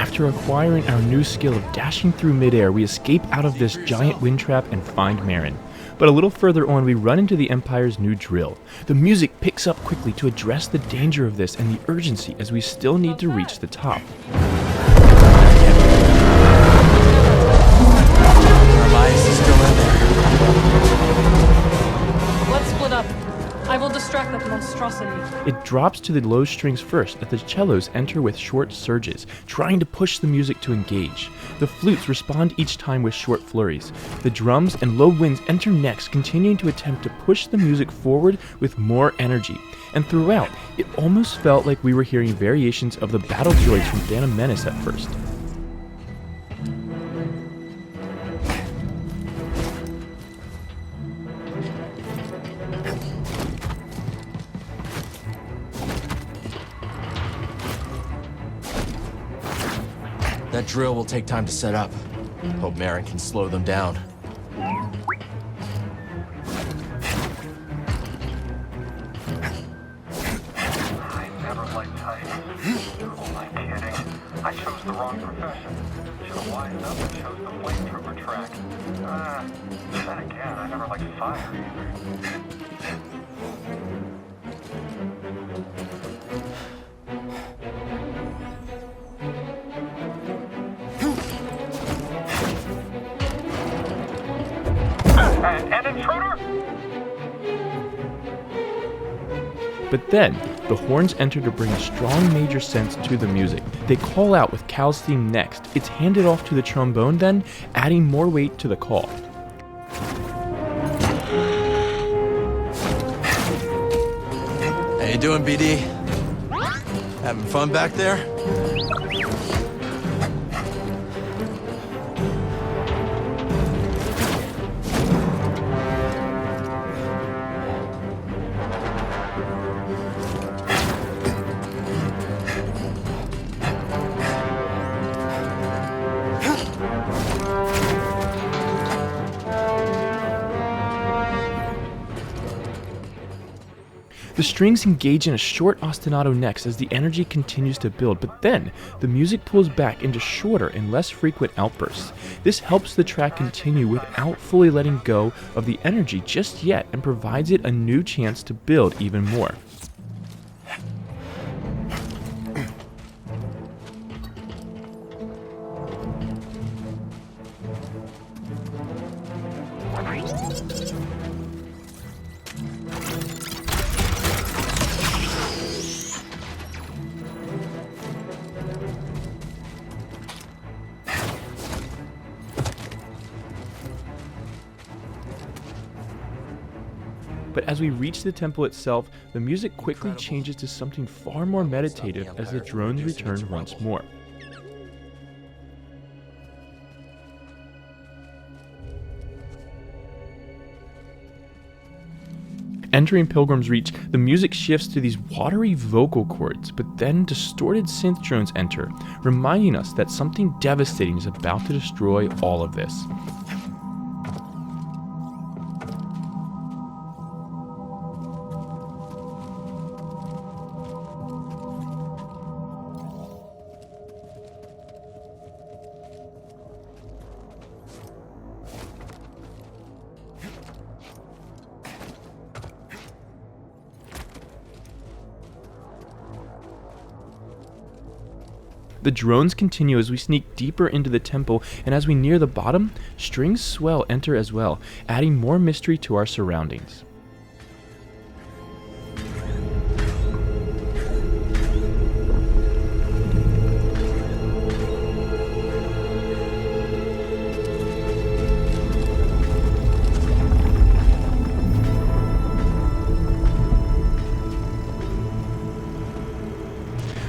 After acquiring our new skill of dashing through midair, we escape out of this giant wind trap and find Marin. But a little further on, we run into the Empire's new drill. The music picks up quickly to address the danger of this and the urgency as we still need to reach the top. Armias is still in there. Let's split up. I will distract that monstrosity. It drops to the low strings first as the cellos enter with short surges, trying to push the music to engage. The flutes respond each time with short flurries. The drums and low winds enter next, continuing to attempt to push the music forward with more energy. And throughout, it almost felt like we were hearing variations of the battle droids from Phantom Menace at first. That drill will take time to set up. Hope Marin can slow them down. I never liked heights. Who am I kidding? I chose the wrong profession. Should have wised up and chose the flamethrower track. Then again, I never liked fire either. An intruder? But then, the horns enter to bring a strong major sense to the music. They call out with Cal's theme next. It's handed off to the trombone then, adding more weight to the call. How you doing, BD? Having fun back there? The strings engage in a short ostinato next as the energy continues to build, but then the music pulls back into shorter and less frequent outbursts. This helps the track continue without fully letting go of the energy just yet and provides it a new chance to build even more. But as we reach the temple itself, the music quickly changes to something far more meditative as the drones return once more. Entering Pilgrim's Reach, the music shifts to these watery vocal chords, but then distorted synth drones enter, reminding us that something devastating is about to destroy all of this. The drones continue as we sneak deeper into the temple, and as we near the bottom, strings swell enter as well, adding more mystery to our surroundings.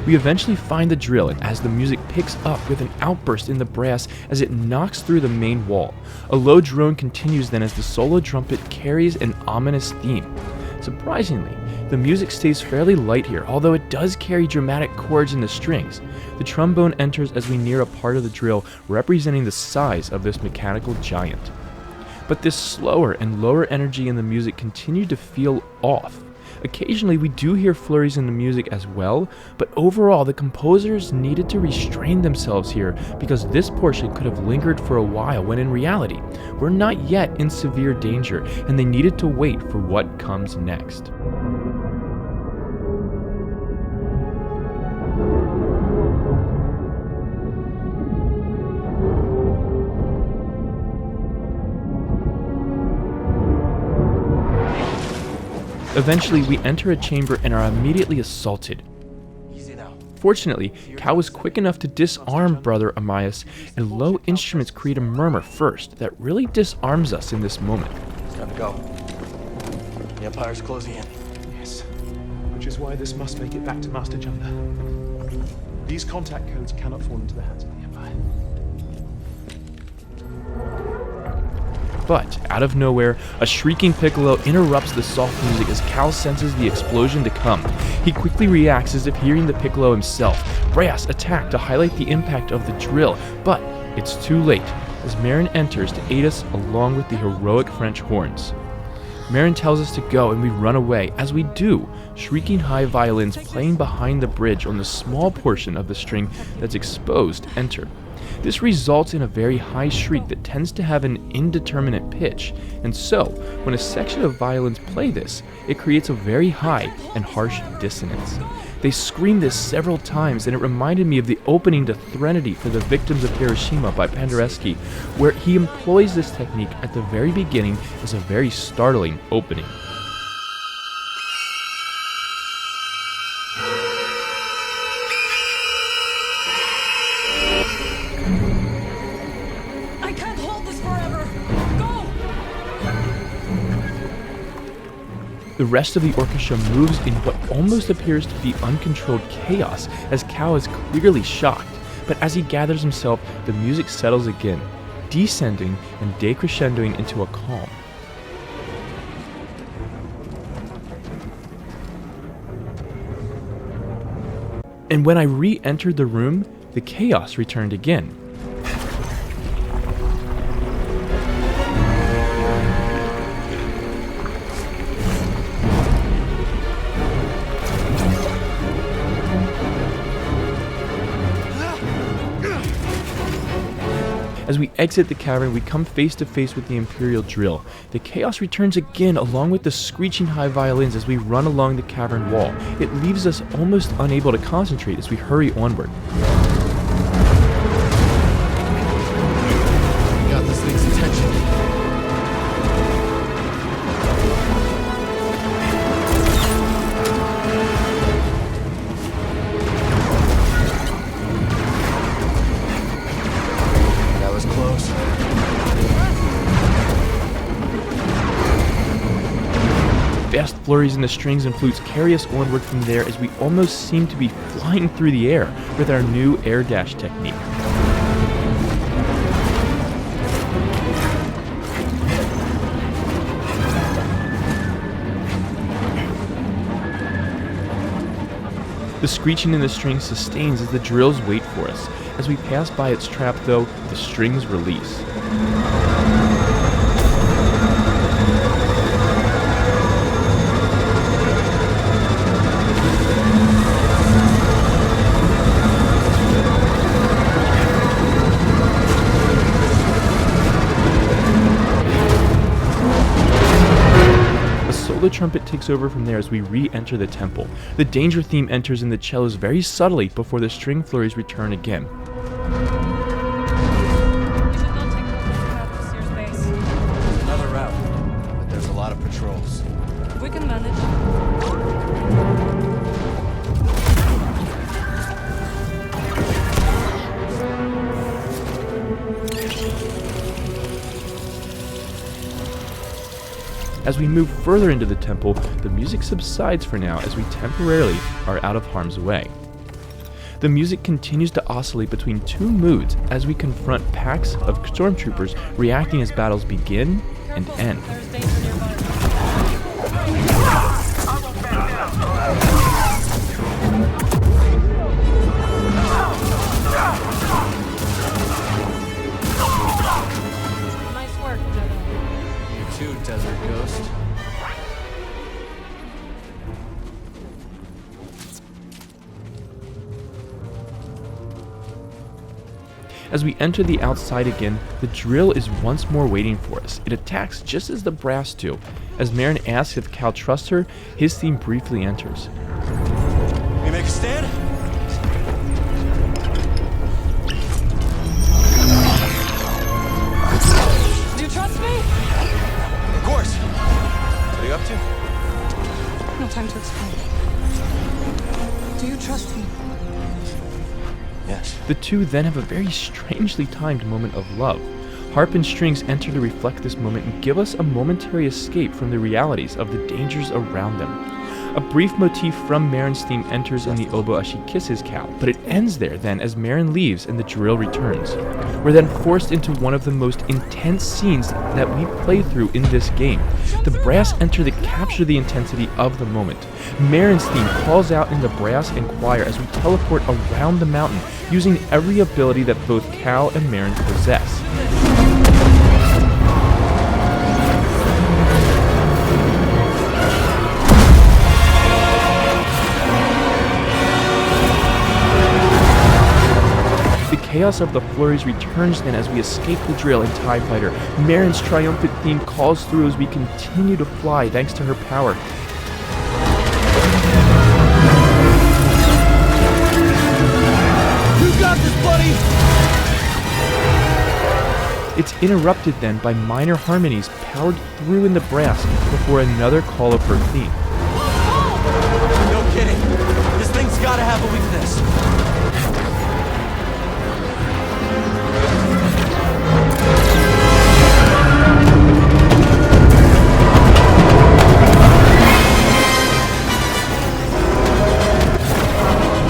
We eventually find the drill, and as the music picks up with an outburst in the brass as it knocks through the main wall. A low drone continues then as the solo trumpet carries an ominous theme. Surprisingly, the music stays fairly light here, although it does carry dramatic chords in the strings. The trombone enters as we near a part of the drill representing the size of this mechanical giant. But this slower and lower energy in the music continued to feel off. Occasionally we do hear flurries in the music as well, but overall the composers needed to restrain themselves here because this portion could have lingered for a while when in reality, we're not yet in severe danger and they needed to wait for what comes next. Eventually, we enter a chamber and are immediately assaulted. Fortunately, Cal was quick enough to disarm Brother Armias, and low instruments create a murmur first that really disarms us in this moment. It's time to go. The Empire's closing in. Yes, which is why this must make it back to Master Jedah. These contact codes cannot fall into the hands of the Empire. But, out of nowhere, a shrieking piccolo interrupts the soft music as Cal senses the explosion to come. He quickly reacts as if hearing the piccolo himself. Brass attack to highlight the impact of the drill, but it's too late, as Marin enters to aid us along with the heroic French horns. Marin tells us to go and we run away. As we do, shrieking high violins playing behind the bridge on the small portion of the string that's exposed enter. This results in a very high shriek that tends to have an indeterminate pitch, and so, when a section of violins play this, it creates a very high and harsh dissonance. They screamed this several times, and it reminded me of the opening to Threnody for the Victims of Hiroshima by Penderecki, where he employs this technique at the very beginning as a very startling opening. The rest of the orchestra moves in what almost appears to be uncontrolled chaos as Cal is clearly shocked, but as he gathers himself, the music settles again, descending and decrescendoing into a calm. And when I re-entered the room, the chaos returned again. As we exit the cavern, we come face to face with the Imperial drill. The chaos returns again along with the screeching high violins as we run along the cavern wall. It leaves us almost unable to concentrate as we hurry onward. We got this thing's attention. Fast flurries in the strings and flutes carry us onward from there as we almost seem to be flying through the air with our new air dash technique. The screeching in the strings sustains as the drills wait for us. As we pass by its trap though, the strings release. The trumpet takes over from there as we re-enter the temple. The danger theme enters in the cellos very subtly before the string flurries return again. We should not take the whole path to Sears base. Another route, but there's a lot of patrols. We can manage. As we move further into the temple, the music subsides for now as we temporarily are out of harm's way. The music continues to oscillate between two moods as we confront packs of stormtroopers reacting as battles begin and end. There's danger nearby. Nice work, Jedah. You too, Desert Ghost. As we enter the outside again, the drill is once more waiting for us. It attacks just as the brass do. As Merrin asks if Cal trusts her, his theme briefly enters. We make a stand? Do you trust me? Of course. What are you up to? No time to explain. Do you trust me? Yes. The two then have a very strangely timed moment of love. Harp and strings enter to reflect this moment and give us a momentary escape from the realities of the dangers around them. A brief motif from Merrin's theme enters in the oboe as she kisses Cal, but it ends there then as Merrin leaves and the drill returns. We're then forced into one of the most intense scenes that we play through in this game. The brass enter to capture the intensity of the moment. Merrin's theme calls out in the brass and choir as we teleport around the mountain, using every ability that both Cal and Merrin possess. The chaos of the flurries returns then as we escape the drill and TIE Fighter. Merrin's triumphant theme calls through as we continue to fly thanks to her power. You got this, buddy! It's interrupted then by minor harmonies powered through in the brass before another call of her theme. No kidding. This thing's gotta have a weakness.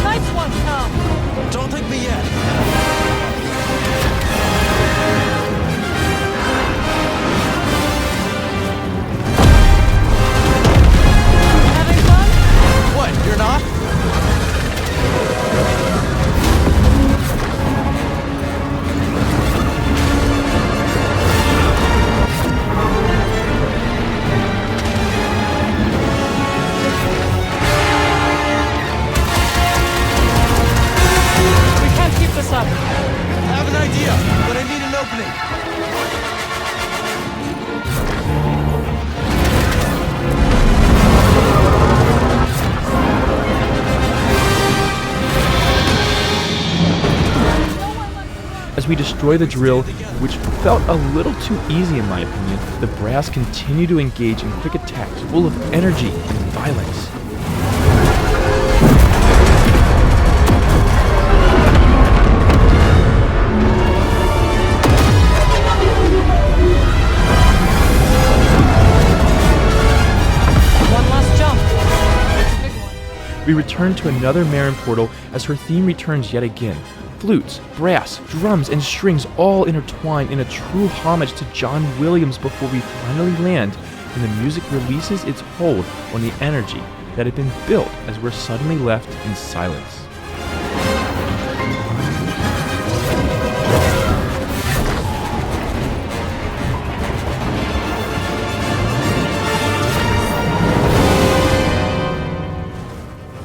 Nice one, Cal. Don't think me yet. Having fun? What, you're not? We can't keep this up. I have an idea, but I need an opening. As we destroy the drill, which felt a little too easy in my opinion, the brass continue to engage in quick attacks full of energy and violence. One last jump. Big one. We return to another Merrin portal as her theme returns yet again. Flutes, brass, drums, and strings all intertwine in a true homage to John Williams before we finally land, and the music releases its hold on the energy that had been built as we're suddenly left in silence.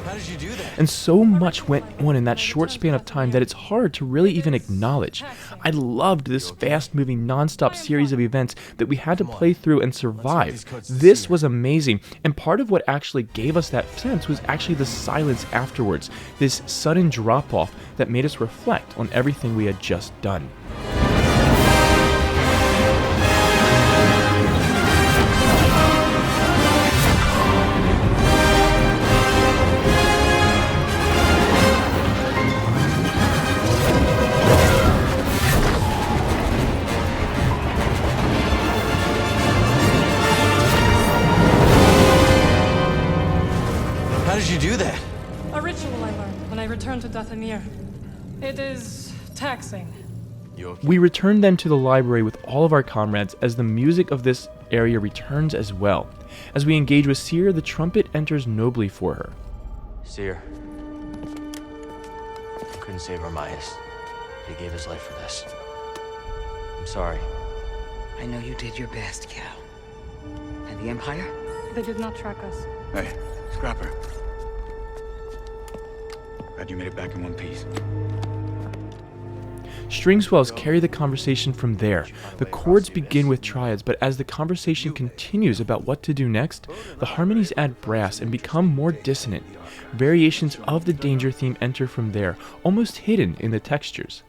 How did you do that? And so much went on in that short span of time that it's hard to really even acknowledge. I loved this fast-moving, non-stop series of events that we had to play through and survive. This was amazing, and part of what actually gave us that sense was actually the silence afterwards, this sudden drop-off that made us reflect on everything we had just done. How did you do that? A ritual I learned when I returned to Dathomir. It is taxing. You okay? We return then to the library with all of our comrades as the music of this area returns as well. As we engage with Seer, the trumpet enters nobly for her. Seer. Couldn't save Armias. He gave his life for this. I'm sorry. I know you did your best, Cal. And the Empire? They did not track us. Hey, Scrapper. Glad you made it back in one piece. String swells carry the conversation from there. The chords begin with triads, but as the conversation continues about what to do next, the harmonies add brass and become more dissonant. Variations of the danger theme enter from there, almost hidden in the textures.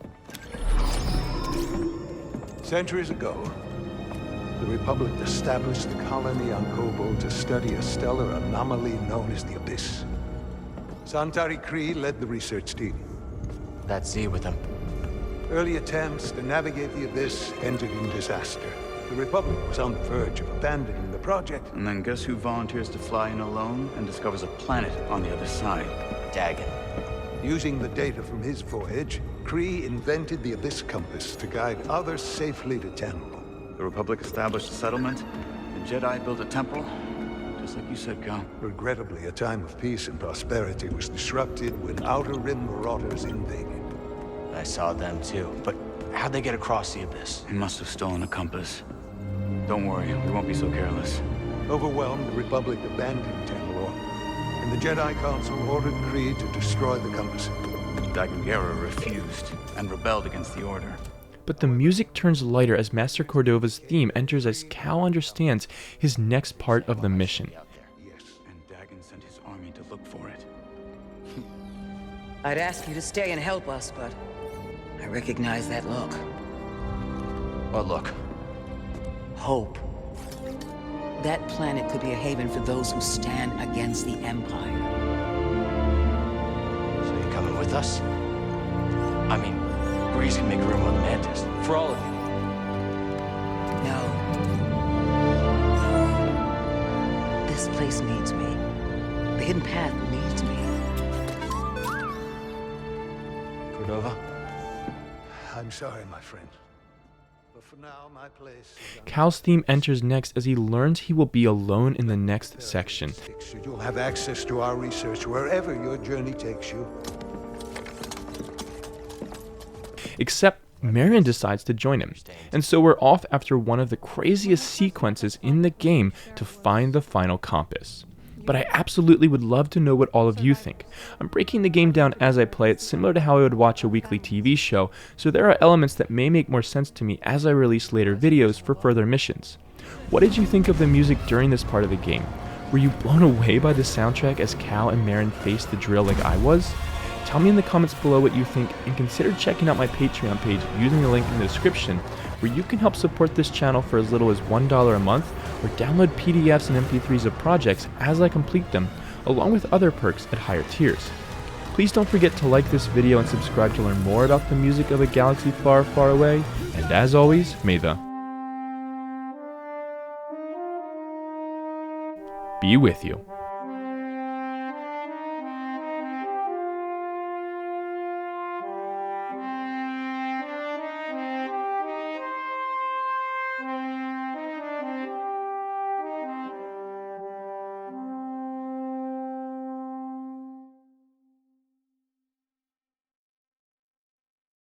Centuries ago, the Republic established a colony on Kobol to study a stellar anomaly known as the Abyss. Santari Kree led the research team. That Z with him. Early attempts to navigate the Abyss ended in disaster. The Republic was on the verge of abandoning the project. And then guess who volunteers to fly in alone and discovers a planet on the other side? Dagon. Using the data from his voyage, Kree invented the Abyss Compass to guide others safely to Temple. The Republic established a settlement, the Jedi built a temple, just like you said, Cal. Regrettably, a time of peace and prosperity was disrupted when Outer Rim marauders invaded. I saw them too, but how'd they get across the Abyss? He must have stolen a compass. Don't worry, we won't be so careless. Overwhelmed, the Republic abandoned Temple, and the Jedi Council ordered Kree to destroy the compass. Dagon Gera refused and rebelled against the order. But the music turns lighter as Master Cordova's theme enters as Cal understands his next part of the mission. Yes. And Dagon sent his army to look for it. I'd ask you to stay and help us, but I recognize that look. What look? Hope. That planet could be a haven for those who stand against the Empire. So you coming with us? I mean, Breeze can make room on the Mantis. For all of you. No. This place needs me. The Hidden Path needs me. Cordova? I'm sorry, my friend. But for now, my place is on Cal's theme enters next as he learns he will be alone in the next section. You'll have access to our research wherever your journey takes you. Except Marion decides to join him, and so we're off after one of the craziest sequences in the game to find the final compass. But I absolutely would love to know what all of you think. I'm breaking the game down as I play it, similar to how I would watch a weekly TV show, so there are elements that may make more sense to me as I release later videos for further missions. What did you think of the music during this part of the game? Were you blown away by the soundtrack as Cal and Marion faced the drill like I was? Tell me in the comments below what you think, and consider checking out my Patreon page using the link in the description, where you can help support this channel for as little as $1 a month, or download PDFs and MP3s of projects as I complete them, along with other perks at higher tiers. Please don't forget to like this video and subscribe to learn more about the music of a galaxy far, far away, and as always, may the be with you.